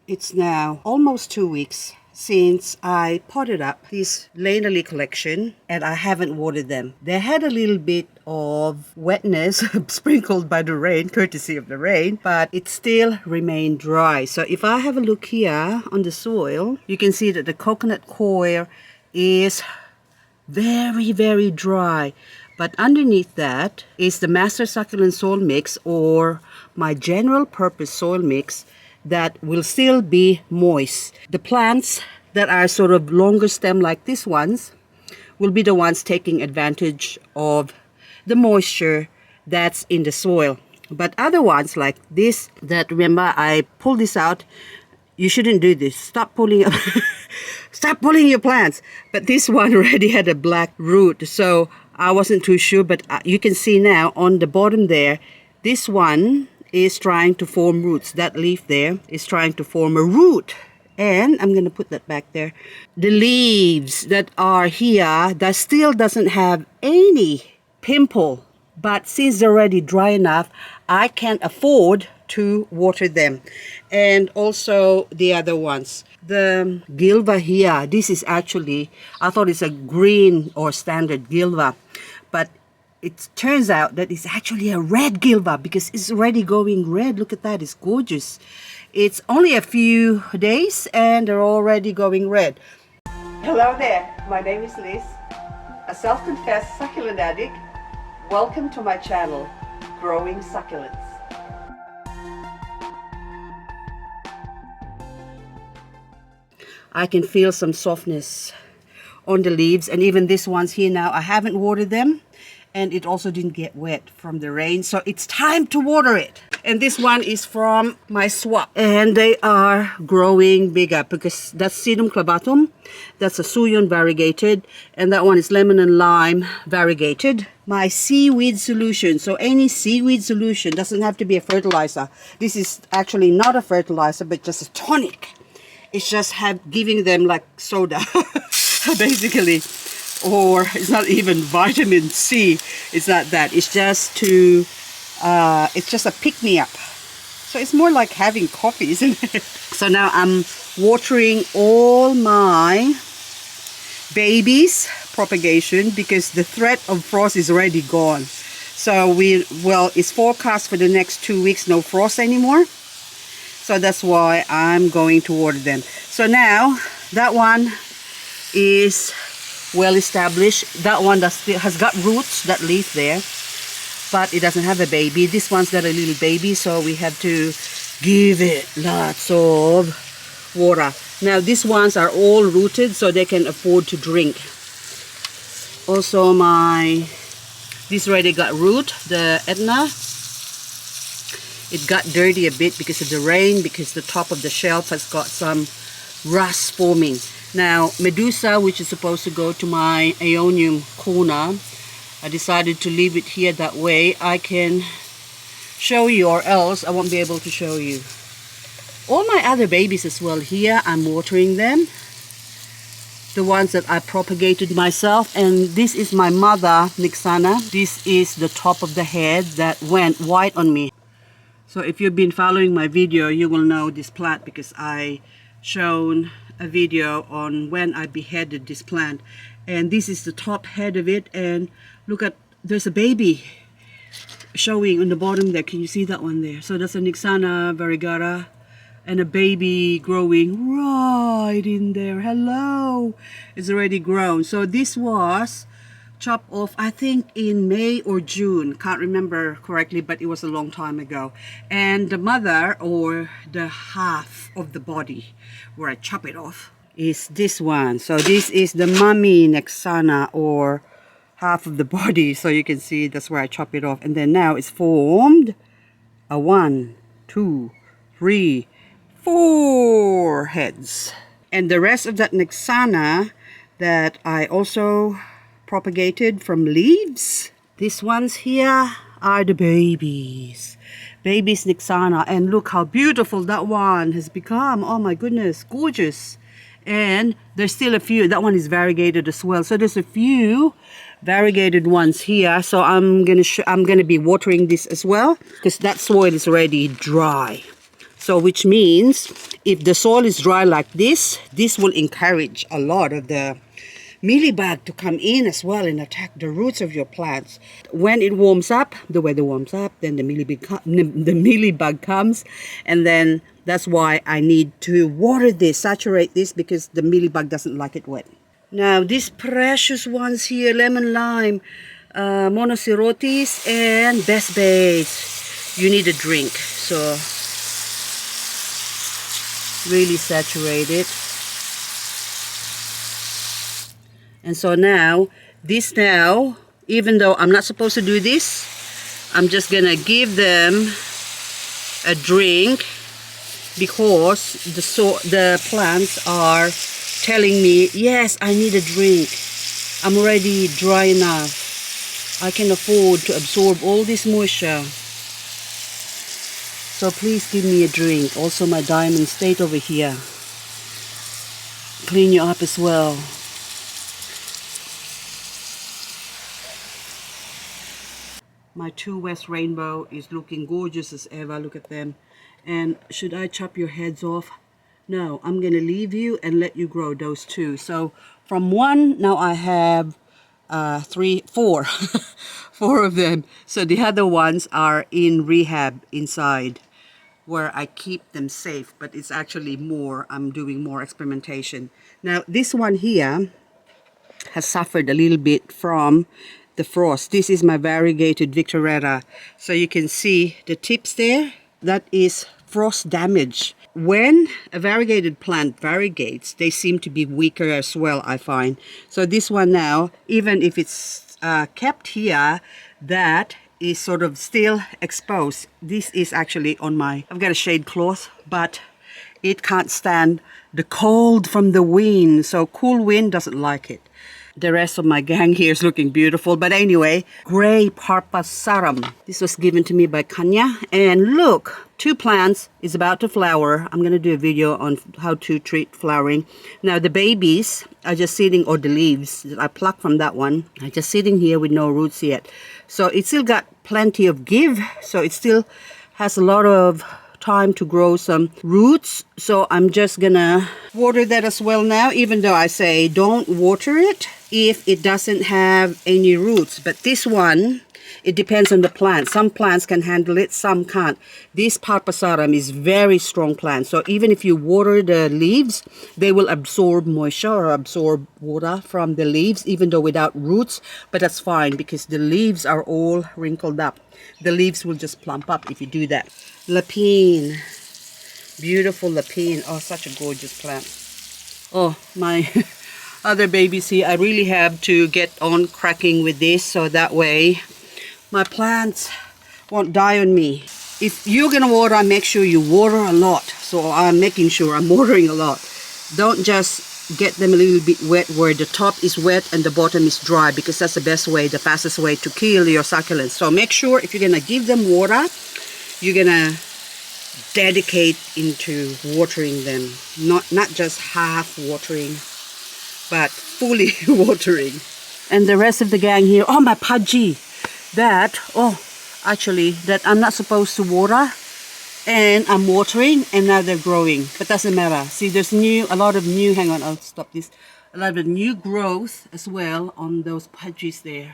It's now almost 2 weeks since I potted up this Layna collection and I haven't watered them. They had a little bit of wetness sprinkled by the rain, courtesy of the rain, but it still remained dry. So if I have a look here on the soil, you can see that the coconut coir is very dry. But underneath that is the Master Succulent soil mix, or my general purpose soil mix, that will still be moist. The plants that are sort of longer stem like these ones will be the ones taking advantage of the moisture that's in the soil. But other ones like this, that, remember, I pulled this out. You shouldn't do this. Stop pulling stop pulling your plants. But this one already had a black root, so I wasn't too sure. But you can see now on the bottom there, this one is trying to form roots. That leaf there is trying to form a root. And I'm going to put that back there. The leaves that are here, that still doesn't have any pimple. But since they're already dry enough, I can't afford to water them. And also the other ones. The gilva here, this is actually, I thought it's a green or standard gilva. But it turns out that it's actually a red gilva because it's already going red. Look at that, it's gorgeous. It's only a few days and they're already going red. Hello there, my name is Liz, a self-confessed succulent addict. Welcome to my channel, Growing Succulents. I can feel some softness on the leaves, and even these ones here now, I haven't watered them. And it also didn't get wet from the rain, so it's time to water it. And this one is from my swap, and they are growing bigger because that's Sedum clavatum, that's a Suyon variegated, and that one is lemon and lime variegated. My Seaweed Solution, so any seaweed solution doesn't have to be a fertilizer. This is actually not a fertilizer, but just a tonic. It's just giving them like soda, basically. Or it's not even vitamin C, it's not that, it's just to it's just a pick-me-up. So it's more like having coffee, isn't it? So now I'm watering all my babies propagation because the threat of frost is already gone. So it's forecast for the next 2 weeks, no frost anymore. So that's why I'm going to water them. So now that one is well established. That one that still has got roots, that leaf there, but it doesn't have a baby. This one's got a little baby, so we have to give it lots of water. Now these ones are all rooted, so they can afford to drink. Also this already got root, the Etna. It got dirty a bit because of the rain, because the top of the shelf has got some rust forming. Now, Medusa, which is supposed to go to my Aeonium corner, I decided to leave it here that way I can show you, or else I won't be able to show you. All my other babies as well here, I'm watering them. The ones that I propagated myself. And this is my mother, Nixana. This is the top of the head that went white on me. So if you've been following my video, you will know this plant because I shown a video on when I beheaded this plant. And this is the top head of it, and look at, there's a baby showing on the bottom there. Can you see that one there? So that's a Nixana variegata and a baby growing right in there. Hello, it's already grown. So this was chopped off, I think in May or June, can't remember correctly, but it was a long time ago. And the mother, or the half of the body where I chop it off, is this one. So this is the mummy Nixana, or half of the body. So you can see that's where I chop it off. And then now it's formed a 1, 2, 3, 4 heads. And the rest of that Nixana that I also propagated from leaves, these ones here are the babies. Babies Nixana. And look how beautiful that one has become. Oh my goodness, gorgeous. And there's still a few. That one is variegated as well. So there's a few variegated ones here. So I'm gonna be watering this as well because that soil is already dry. So which means if the soil is dry like this will encourage a lot of the mealybug to come in as well and attack the roots of your plants. When it warms up, the weather warms up, then the mealybug comes, and then that's why I need to water this, saturate this, because the mealybug doesn't like it wet. Now these precious ones here, lemon lime, monocerotis and best base, you need a drink, so really saturate it. And so now, even though I'm not supposed to do this, I'm just gonna give them a drink because the plants are telling me, yes, I need a drink. I'm already dry enough. I can afford to absorb all this moisture. So please give me a drink. Also my diamond state over here. Clean you up as well. My 2 West Rainbow is looking gorgeous as ever. Look at them. And should I chop your heads off? No, I'm going to leave you and let you grow those 2. So from 1, now I have 4. 4 of them. So the other ones are in rehab inside where I keep them safe. But it's actually more, I'm doing more experimentation. Now this one here has suffered a little bit from the frost. This is my variegated Victoretta. So you can see the tips there. That is frost damage. When a variegated plant variegates, they seem to be weaker as well, I find. So this one now, even if it's kept here, that is sort of still exposed. This is actually on my, I've got a shade cloth, but it can't stand the cold from the wind. So cool wind doesn't like it. The rest of my gang here is looking beautiful. But anyway, Grey Parpasarum. This was given to me by Kanya. And look, 2 plants is about to flower. I'm going to do a video on how to treat flowering. Now the babies are just sitting, or the leaves that I plucked from that one, are just sitting here with no roots yet. So it still got plenty of give. So it still has a lot of time to grow some roots. So I'm just gonna water that as well now, even though I say don't water it if it doesn't have any roots. But this one, it depends on the plant. Some plants can handle it, some can't. This Parpasarum is very strong plant, so even if you water the leaves, they will absorb moisture or absorb water from the leaves, even though without roots. But that's fine because the leaves are all wrinkled up. The leaves will just plump up if you do that. Lapine, beautiful lapine. Oh, such a gorgeous plant. Oh, my other babies here, I really have to get on cracking with this so that way my plants won't die on me. If you're gonna water, make sure you water a lot. So I'm making sure I'm watering a lot. Don't just get them a little bit wet where the top is wet and the bottom is dry, because that's the best way, the fastest way to kill your succulents. So make sure if you're gonna give them water, you're gonna dedicate into watering them, not just half watering, but fully watering. And the rest of the gang here, oh, my pudgy, that, oh, actually, that I'm not supposed to water, and I'm watering, and now they're growing, but doesn't matter. See, there's a lot of new, hang on, I'll stop this, a lot of new growth as well on those pudgies there.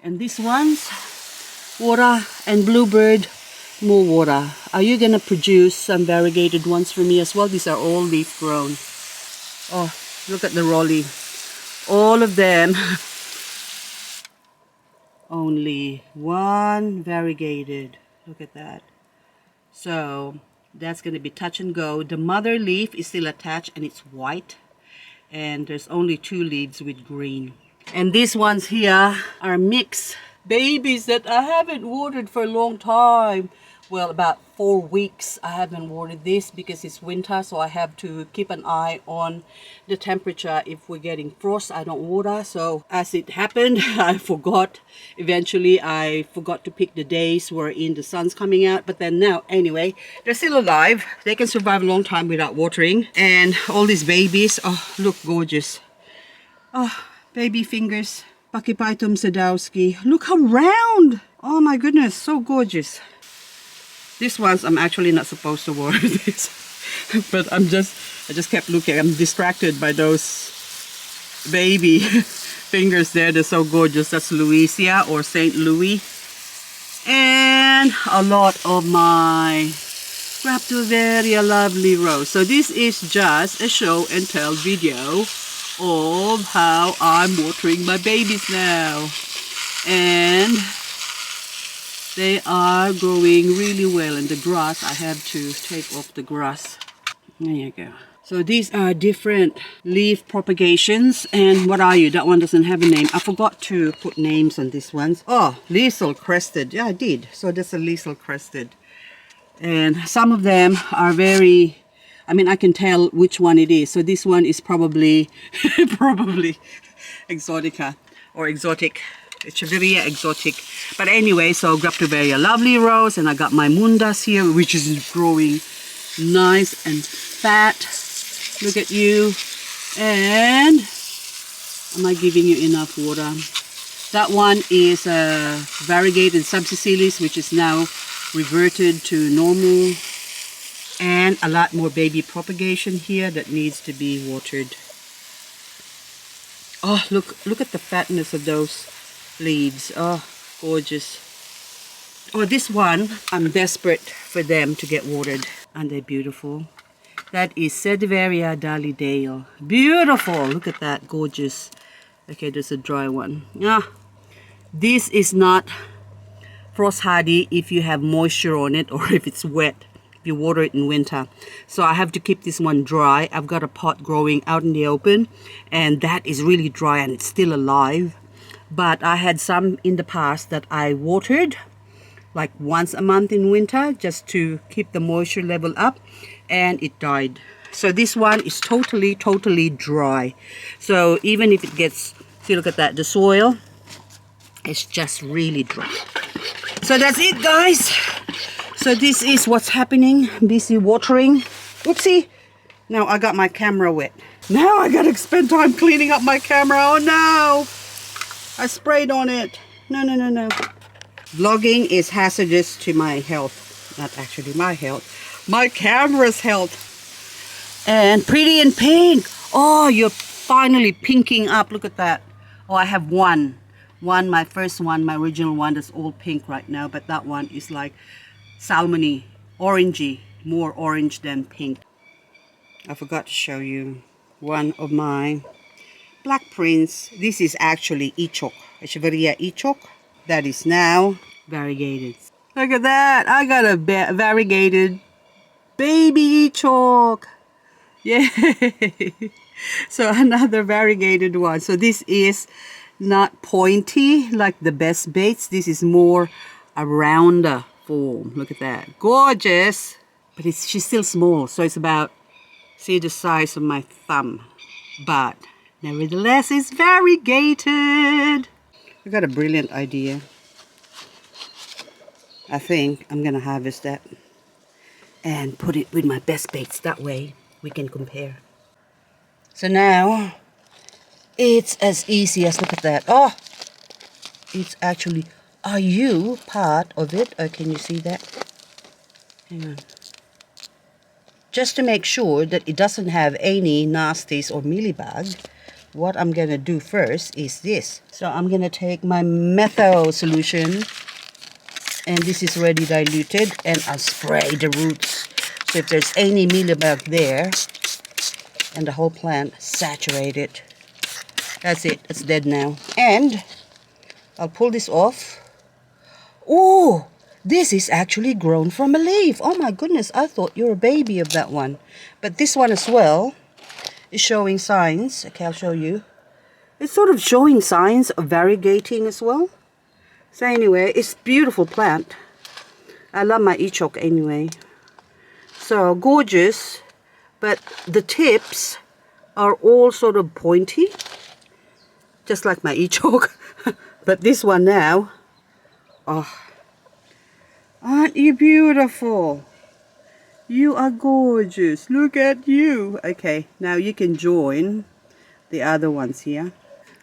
And these ones, water, and bluebird, more water. Are you gonna produce some variegated ones for me as well? These are all leaf grown. Oh, look at the raw leaf. All of them. Only 1 variegated. Look at that. So that's gonna be touch and go. The mother leaf is still attached and it's white. And there's only 2 leaves with green. And these ones here are mixed babies that I haven't watered for a long time. Well, about 4 weeks I haven't watered this because it's winter, so I have to keep an eye on the temperature. If we're getting frost, I don't water. So as it happened, I forgot. Eventually I forgot to pick the days wherein the sun's coming out. But then now, anyway, they're still alive. They can survive a long time without watering. And all these babies, oh, look gorgeous. Oh, baby fingers. Pachyphytum sadowski. Look how round. Oh my goodness, so gorgeous. This one's I'm actually not supposed to water this, but I just kept looking. I'm distracted by those baby fingers there. They're so gorgeous. That's Louisia or St. Louis. And a lot of my Graptoveria lovely rose. So this is just a show and tell video of how I'm watering my babies now. And they are growing really well. And the grass, I have to take off the grass. There you go. So these are different leaf propagations. And what are you? That one doesn't have a name. I forgot to put names on these ones. Oh, Liesel crested. Yeah, I did. So that's a Liesel crested. And some of them are very, I mean, I can tell which one it is. So this one is probably, probably Exotica or exotic. Echeveria exotic. But anyway, so Graptoveria lovely rose. And I got my Mundas here, which is growing nice and fat. Look at you. And am I giving you enough water? That one is Variegated Subsicilis, which is now reverted to normal. And a lot more baby propagation here that needs to be watered. Oh, look at the fatness of those leaves. Oh, gorgeous. Oh, this one, I'm desperate for them to get watered. Aren't they beautiful? That is Sediveria Dalidale. Beautiful. Look at that. Gorgeous. Okay, there's a dry one. Ah, this is not frost hardy if you have moisture on it or if it's wet. If you water it in winter. So I have to keep this one dry. I've got a pot growing out in the open and that is really dry and it's still alive. But I had some in the past that I watered like once a month in winter just to keep the moisture level up and it died. So this one is totally dry. So even if it gets, see, look at that, the soil, it's just really dry. So that's it, guys. So this is what's happening. Busy watering. Oopsie. Now I got my camera wet. Now I gotta spend time cleaning up my camera. Oh no! I sprayed on it. No. Vlogging is hazardous to my health. Not actually my health. My camera's health. And pretty in pink. Oh, you're finally pinking up. Look at that. Oh, I have one. My first one, my original one, that's all pink right now. But that one is like salmony, orangey. More orange than pink. I forgot to show you one of my Black Prince. This is actually Ichok, Echeveria Ichok. That is now variegated. Look at that. I got a variegated baby Ichok. Yay. So another variegated one. So this is not pointy like the best baits. This is more a rounder form. Look at that. Gorgeous. But she's still small. So it's about, see, the size of my thumb. But nevertheless, it's variegated. I got a brilliant idea. I think I'm going to harvest that and put it with my best baits. That way we can compare. So now it's as easy as, look at that. Oh, it's actually, are you part of it? Or can you see that? Hang on. Just to make sure that it doesn't have any nasties or mealybug, what I'm going to do first is this. So I'm going to take my methyl solution, and this is already diluted, and I'll spray the roots. So if there's any mealybug there, and the whole plant, saturate it. That's it. It's dead now. And I'll pull this off. Oh, this is actually grown from a leaf. Oh my goodness, I thought you were a baby of that one. But this one as well is showing signs. Okay, I'll show you. It's sort of showing signs of variegating as well. So anyway, it's a beautiful plant. I love my Ichok anyway. So gorgeous, but the tips are all sort of pointy, just like my Ichok. But this one now, oh, aren't you beautiful? You are gorgeous. Look at you. Okay, now you can join the other ones here.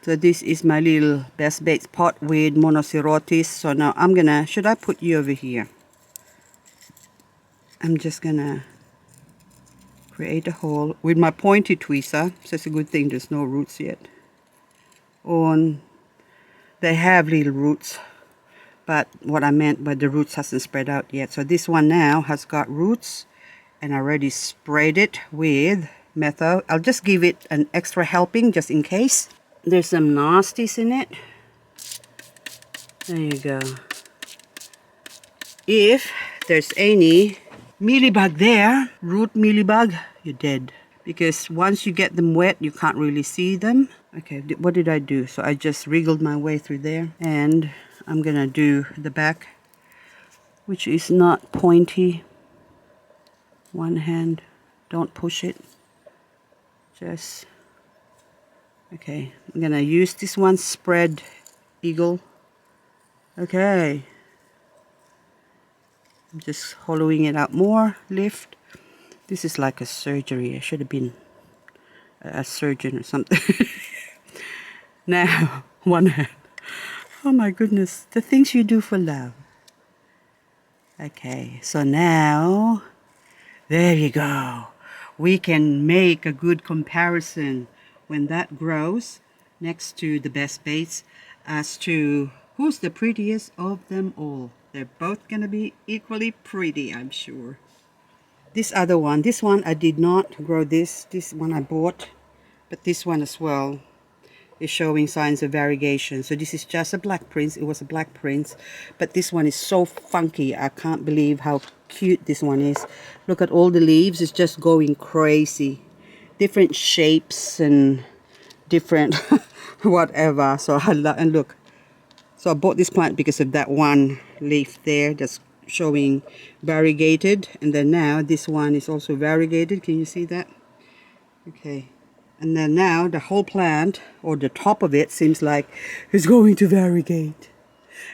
So this is my little best baits pot with Monocerotis. So now I'm gonna, should I put you over here? I'm just gonna create a hole with my pointy tweezer. So it's a good thing there's no roots yet. They have little roots, but what I meant by the roots hasn't spread out yet. So this one now has got roots, and I already sprayed it with metho. I'll just give it an extra helping just in case. There's some nasties in it. There you go. If there's any mealybug there, root mealybug, you're dead. Because once you get them wet, you can't really see them. Okay, what did I do? So I just wriggled my way through there. And I'm gonna do the back, which is not pointy. One hand, don't push it. Just, okay, I'm gonna use this one, spread eagle. Okay. I'm just hollowing it out more, lift. This is like a surgery. I should have been a surgeon or something. Now, one hand. Oh my goodness, the things you do for love. Okay, so now, there you go. We can make a good comparison when that grows next to the best baits as to who's the prettiest of them all. They're both gonna be equally pretty, I'm sure. This other one, this one I did not grow this one I bought, but this one as well is showing signs of variegation. So this is just a black prince. It was a black prince, but this one is so funky. I can't believe how cute this one is. Look at all the leaves, it's just going crazy. Different shapes and different whatever. So I love, and look. So I bought this plant because of that one leaf there that's showing variegated, and then now this one is also variegated. Can you see that? Okay, and then now the whole plant, or the top of it, seems like it's going to variegate.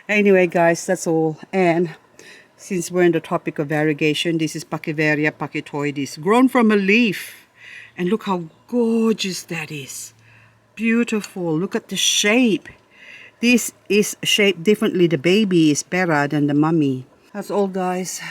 Anyway guys, that's all. And since we're in the topic of variegation, this is Pachiveria pachytoides, grown from a leaf, and look how gorgeous that is. Beautiful. Look at the shape. This is shaped differently. The baby is better than the mummy. That's all guys.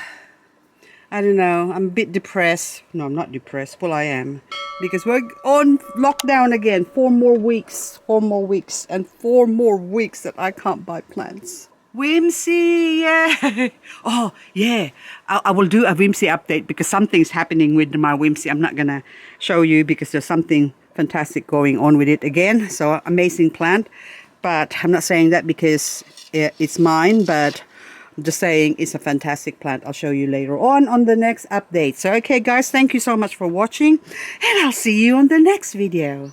I don't know, I'm a bit depressed. No, I'm not depressed. Well, I am. Because we're on lockdown again. 4 more weeks. 4 more weeks. And 4 more weeks that I can't buy plants. Whimsy, yeah. Oh, yeah. I will do a Whimsy update because something's happening with my Whimsy. I'm not going to show you because there's something fantastic going on with it again. So, amazing plant. But I'm not saying that because it's mine, but I'm just saying it's a fantastic plant. I'll show you later on the next update. So, okay, guys, thank you so much for watching, and I'll see you on the next video.